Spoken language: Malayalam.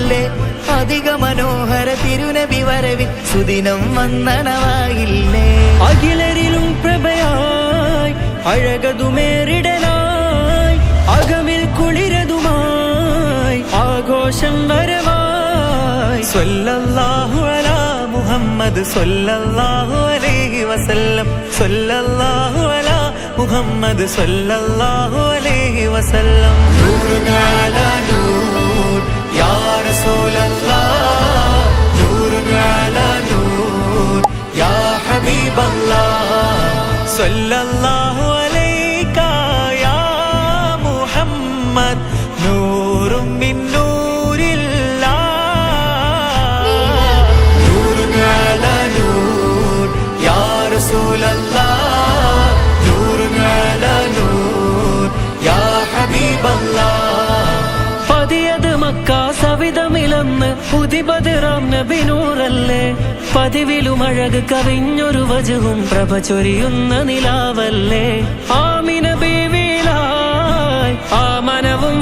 നൂറല്ലേ അധിക മനോഹര തിരുനബി വരവിൽ സുദിനം വന്നണവായില്ലേ അഖിലരിലും പ്രഭയായി അഴകതുമേറിടലായി അകമിൽ കുളിരതുമായി ആഘോഷം വരവായി സ്വല്ലല്ലാഹു അലാ മുഹമ്മദ് സ്വല്ലല്ലാഹു അലൈഹി വസല്ലം സ്വല്ലല്ലാഹു അലാ മുഹമ്മദ് സ്വല്ലല്ലാഹു അലൈഹി വസല്ലം നൂറുൻ അലാ നൂർ യാ റസൂലല്ലാഹ് നൂറുൻ അലാ നൂർ യാ ഹബീബല്ലാഹ് സ്വല്ലല്ലാഹു അലൈക യാ മുഹമ്മദ് നൂറും മിൻ നൂരില്ലാഹ് നൂറുൻ അലാ നൂർ യാ റസൂലല്ലാഹ് നൂറുൻ അലാ നൂർ യാ ഹബീബല്ലാഹ് പതിയത് മക്ക സവിധമിലന്ന് പുതിബദറാം നബി നൂറല്ലേ പതിവിലും അഴക് കവിഞ്ഞൊരു വജുവും പ്രഭ ചൊരിയുന്ന നിലാവല്ലേ ആമിന ബീവിലായി ആ മനവും